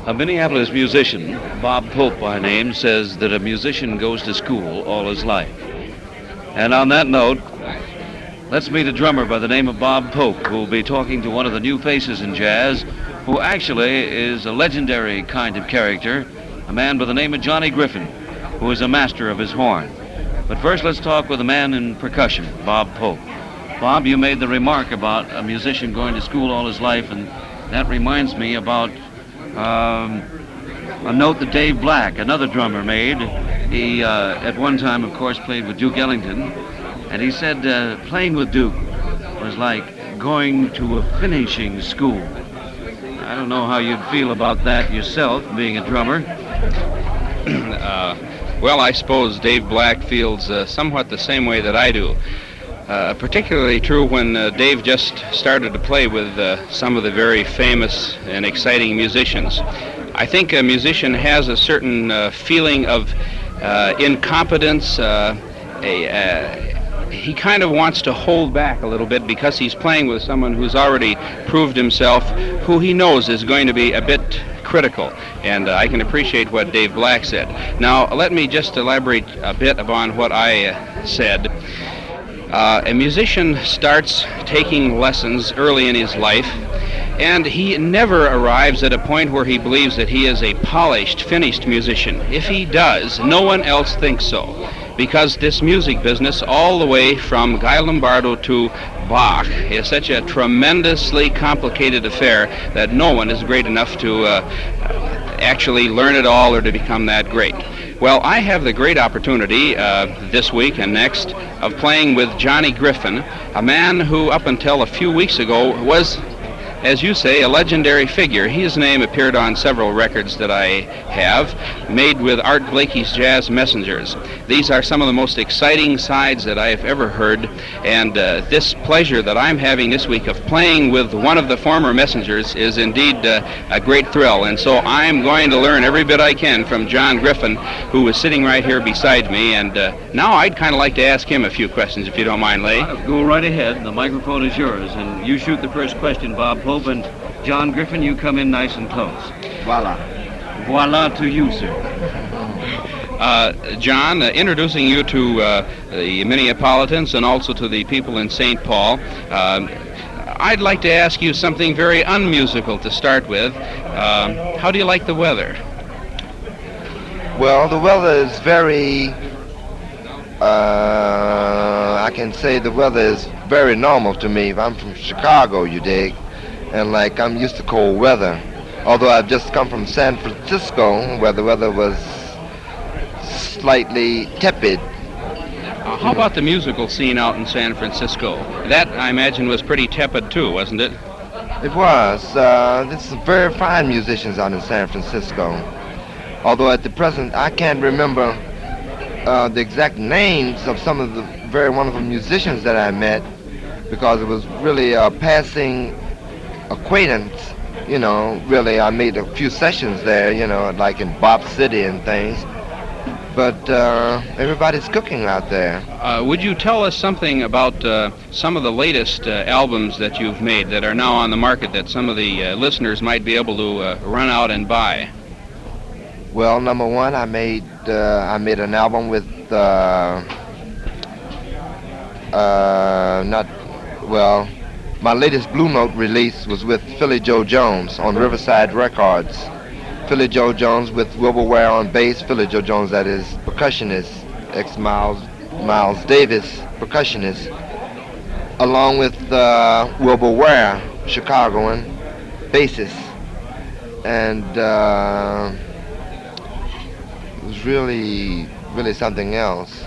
A Minneapolis musician, Bob Pope by name, says that a musician goes to school all his life. And on that note, let's meet a drummer by the name of Bob Pope, who will be talking to one of the new faces in jazz, who actually is a legendary kind of character, a man by the name of Johnny Griffin, who is a master of his horn. But first, let's talk with a man in percussion, Bob Pope. Bob, you made the remark about a musician going to school all his life, and that reminds me about a note that Dave Black, another drummer, made. He, at one time, of course, played with Duke Ellington, and he said playing with Duke was like going to a finishing school. I don't know how you'd feel about that yourself, being a drummer. Well, I suppose Dave Black feels somewhat the same way that I do. Particularly true when Dave just started to play with some of the very famous and exciting musicians. I think a musician has a certain feeling of incompetence. He kind of wants to hold back a little bit because he's playing with someone who's already proved himself, who he knows is going to be a bit critical, and I can appreciate what Dave Black said. Now, let me just elaborate a bit upon what I said. A musician starts taking lessons early in his life, and he never arrives at a point where he believes that he is a polished, finished musician. If he does, no one else thinks so, because this music business, all the way from Guy Lombardo to Bach, is such a tremendously complicated affair that no one is great enough to actually learn it all or to become that great. Well, I have the great opportunity this week and next of playing with Johnny Griffin, a man who up until a few weeks ago was, as you say, a legendary figure. His name appeared on several records that I have, made with Art Blakey's Jazz Messengers. These are some of the most exciting sides that I have ever heard, and this pleasure that I'm having this week of playing with one of the former Messengers is indeed a great thrill, and so I'm going to learn every bit I can from John Griffin, who is sitting right here beside me, and now I'd kind of like to ask him a few questions, if you don't mind, Leigh. Go right ahead. The microphone is yours, and you shoot the first question, Bob Pope. And John Griffin, you come in nice and close. Voila. Voila to you, sir. John, introducing you to the Minneapolitans and also to the people in St. Paul, I'd like to ask you something very unmusical to start with. How do you like the weather? Well, the weather is very, I can say the weather is very normal to me. I'm from Chicago, you dig? And like I'm used to cold weather, although I've just come from San Francisco where the weather was slightly tepid. How about the musical scene out in San Francisco? That, I imagine, was pretty tepid too, wasn't it? It was. There's some very fine musicians out in San Francisco, although at the present I can't remember the exact names of some of the very wonderful musicians that I met, because it was really a passing acquaintance, you know. Really, I made a few sessions there, you know, like in Bop City and things, but everybody's cooking out there. Would you tell us something about some of the latest albums that you've made that are now on the market that some of the listeners might be able to run out and buy? Well, number one, I made an album with my latest Blue Note release was with Philly Joe Jones on Riverside Records. Philly Joe Jones with Wilbur Ware on bass. Philly Joe Jones, that is percussionist, Miles Davis, percussionist, along with Wilbur Ware, Chicagoan, bassist. And it was really something else.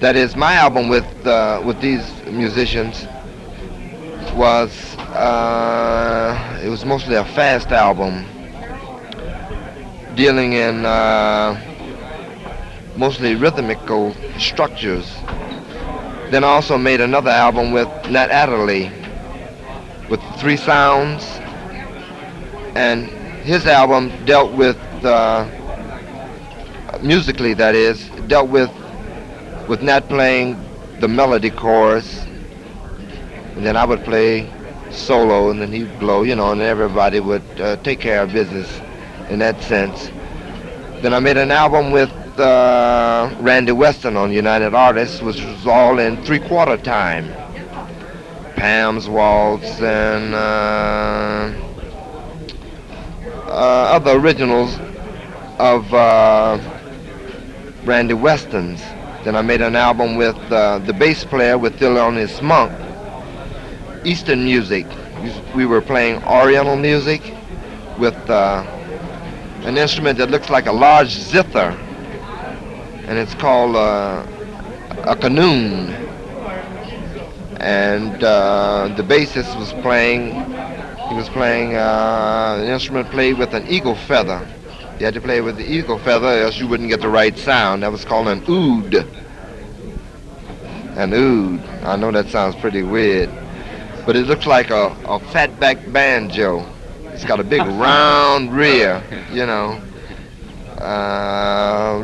That is, my album with these musicians was it was mostly a fast album, dealing in mostly rhythmical structures. Then I also made another album with Nat Adderly with 3 sounds, and his album dealt with musically, that is, dealt with Nat playing the melody chorus, and then I would play solo, and then he'd blow, you know, and everybody would take care of business in that sense. Then I made an album with Randy Weston on United Artists, which was all in 3/4 time. Pam's Waltz and other originals of Randy Weston's. Then I made an album with the bass player with Thelonius Monk, Eastern music. We were playing Oriental music with an instrument that looks like a large zither, and it's called a qanun. And the bassist was playing. He was playing an instrument played with an eagle feather. You had to play with the eagle feather, else you wouldn't get the right sound. That was called an oud. An oud. I know that sounds pretty weird, but it looks like a fatback banjo. It's got a big round rear, you know,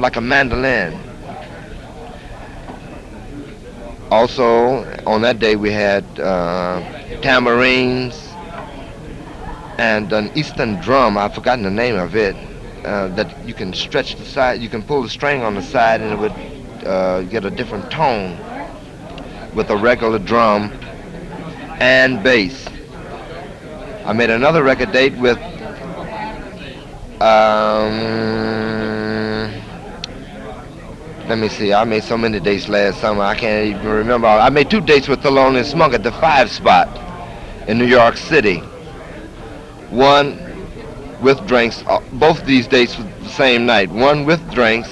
like a mandolin. Also, on that day we had tambourines and an Eastern drum. I've forgotten the name of it. That you can stretch the side, you can pull the string on the side, and it would get a different tone with a regular drum and bass. I made another record date with let me see, I made so many dates last summer I can't even remember. I made 2 dates with Thelonious Monk at the 5 Spot in New York City. One with drinks, both these dates were the same night. One with drinks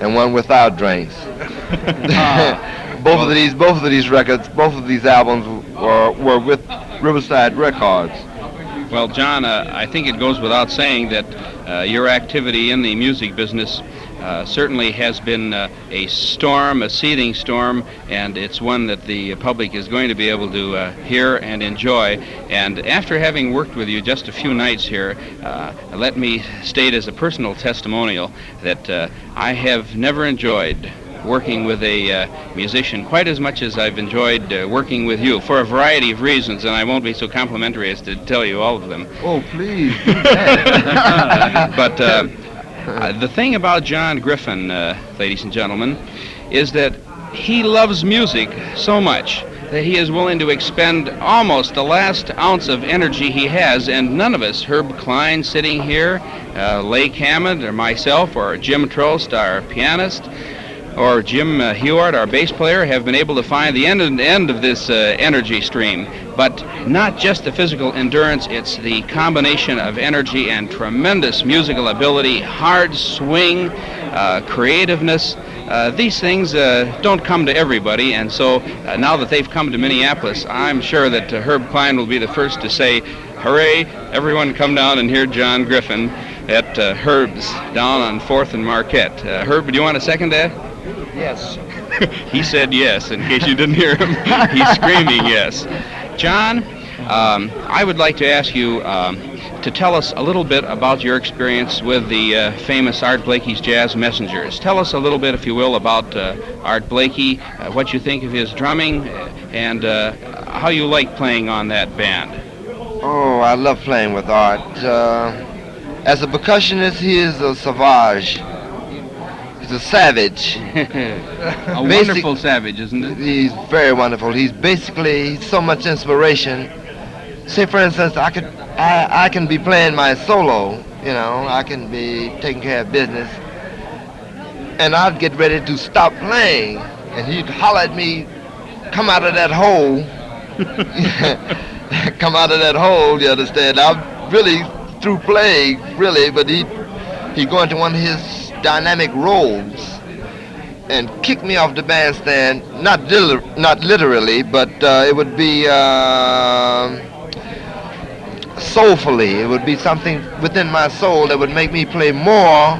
and one without drinks. Both of these records, both of these albums were with Riverside Records. Well, John, I think it goes without saying that your activity in the music business certainly has been a storm, a seething storm, and it's one that the public is going to be able to hear and enjoy. And after having worked with you just a few nights here, let me state as a personal testimonial that I have never enjoyed working with a musician quite as much as I've enjoyed working with you, for a variety of reasons, and I won't be so complimentary as to tell you all of them. Oh, please do that. But the thing about John Griffin, ladies and gentlemen, is that he loves music so much that he is willing to expend almost the last ounce of energy he has, and none of us, Herb Klein sitting here, Leigh Kamman, or myself, or Jim Trost, our pianist, or Jim Hughart, our bass player, have been able to find the end of this energy stream. But not just the physical endurance, it's the combination of energy and tremendous musical ability, hard swing, creativeness. These things don't come to everybody, and so now that they've come to Minneapolis, I'm sure that Herb Klein will be the first to say, hooray, everyone come down and hear John Griffin at Herb's down on 4th and Marquette. Herb, do you want to second that? Yes. He said yes, in case you didn't hear him. He's screaming yes. John, I would like to ask you to tell us a little bit about your experience with the famous Art Blakey's Jazz Messengers. Tell us a little bit, if you will, about Art Blakey, what you think of his drumming, and how you like playing on that band. Oh, I love playing with Art. As a percussionist, he is a savage. He's a savage. A wonderful savage, isn't it? He's very wonderful. He's so much inspiration. Say, for instance, I can be playing my solo, you know, I can be taking care of business, and I'd get ready to stop playing, and he'd holler at me, come out of that hole. Come out of that hole, you understand? I'm really through playing, really, but he'd go into one of his dynamic roles and kick me off the bandstand, not literally, but it would be soulfully. It would be something within my soul that would make me play more,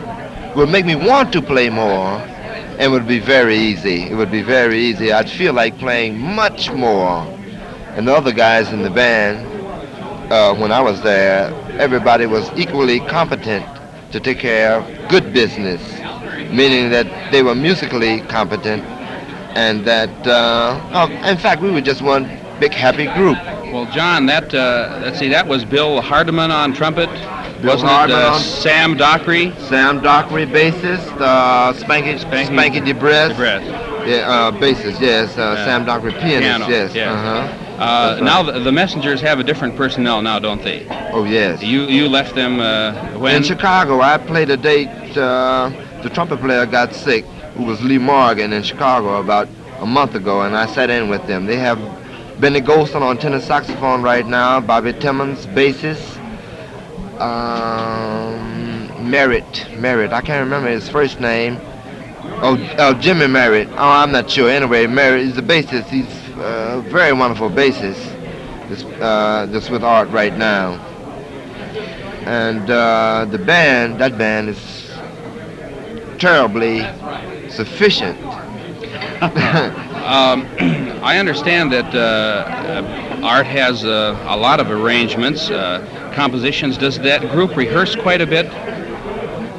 would make me want to play more, and it would be very easy. It would be very easy. I'd feel like playing much more. And the other guys in the band, when I was there, everybody was equally competent to take care of good business, meaning that they were musically competent, and that, in fact, we were just one big happy group. Well, John, that was Bill Hardeman on trumpet, Wasn't Hartman it on- Sam Dockery? Sam Dockery, bassist. Spanky DeBress. Yeah, bassist, yes. Sam Dockery, pianist, yes. yes. That's Now right. the Messengers have a different personnel now, don't they? Oh, yes. You left them when? In Chicago, I played a date. The trumpet player got sick, who was Lee Morgan in Chicago about a month ago, and I sat in with them. They have Benny Golson on tenor saxophone right now, Bobby Timmons, bassist. Merritt, I can't remember his first name. Jimmy Merritt. Oh, I'm not sure. Anyway, Merritt is the bassist. He's a very wonderful bassist. That's with Art right now. And that band is terribly sufficient. I understand that Art has a lot of arrangements, compositions. Does that group rehearse quite a bit?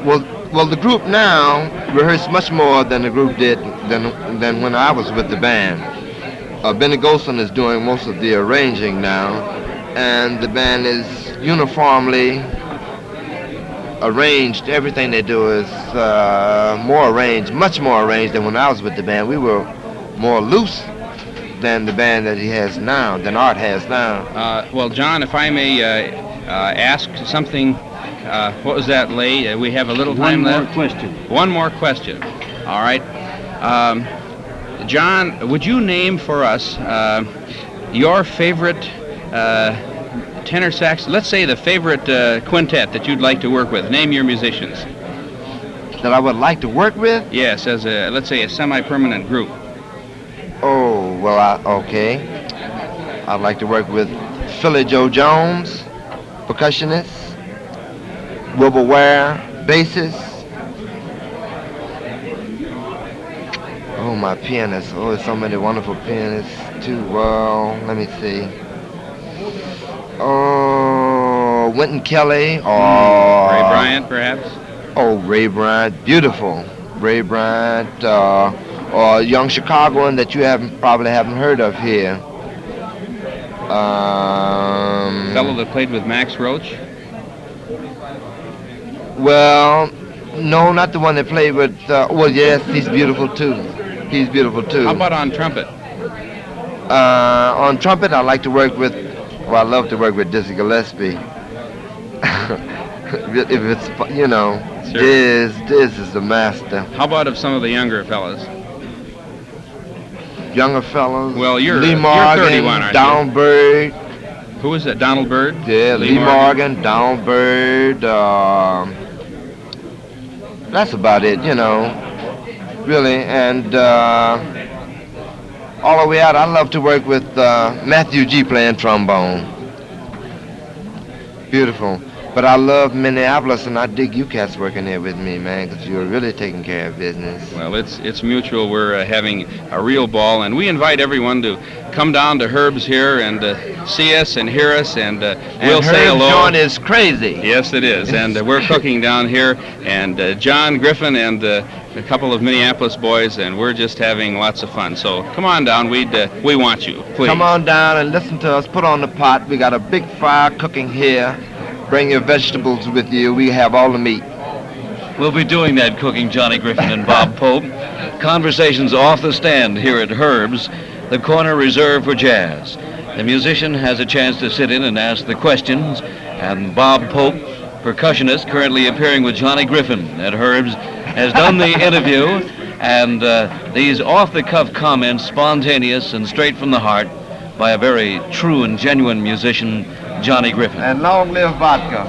Well, the group now rehearses much more than the group did than when I was with the band. Benny Golson is doing most of the arranging now, and the band is uniformly arranged. Everything they do is more arranged, much more arranged than when I was with the band. We were more loose than the band that he has now, than Art has now. Well, John, if I may ask something, what was that, Leigh? We have a little time left. One more question. All right. John, would you name for us your favorite tenor sax, let's say the favorite quintet that you'd like to work with? Name your musicians. That I would like to work with? Yes, as a, let's say, a semi-permanent group. Oh, well, okay. I'd like to work with Philly Joe Jones, percussionist, Wilbur Ware, bassist. Oh, my pianist. Oh, there's so many wonderful pianists, too. Well, let me see. Oh, Wynton Kelly, or... Ray Bryant, perhaps? Oh, Ray Bryant, beautiful. Ray Bryant, or a young Chicagoan that you probably haven't heard of here. Fellow that played with Max Roach? Well, no, not the one that played with, well, yes, he's beautiful too. He's beautiful too. How about on trumpet? On trumpet, I like to work with, well, I love to work with Dizzy Gillespie. If it's, you know, Sure. Diz is the master. How about of some of the younger fellas? Younger fellows. Well, you're Lee Morgan, 31, aren't Donald Byrd. Who is that? Donald Byrd? Yeah, Lee Morgan, Donald Byrd. That's about it, you know, really. And all the way out, I love to work with Matthew G. playing trombone. Beautiful. But I love Minneapolis, and I dig you cats working there with me, man, because you're really taking care of business. Well, it's mutual. We're having a real ball, and we invite everyone to come down to Herb's here and see us and hear us, and we'll say hello. Herb's joint is crazy. Yes, it is, and we're cooking down here, and John Griffin and a couple of Minneapolis boys, and we're just having lots of fun. So come on down. We want you, please. Come on down and listen to us. Put on the pot. We got a big fire cooking here. Bring your vegetables with you. We have all the meat. We'll be doing that cooking, Johnny Griffin and Bob Pope. Conversations off the stand here at Herb's, the corner reserved for jazz. The musician has a chance to sit in and ask the questions, and Bob Pope, percussionist, currently appearing with Johnny Griffin at Herb's, has done the interview, and these off-the-cuff comments, spontaneous and straight from the heart, by a very true and genuine musician, Johnny Griffin. And long live vodka.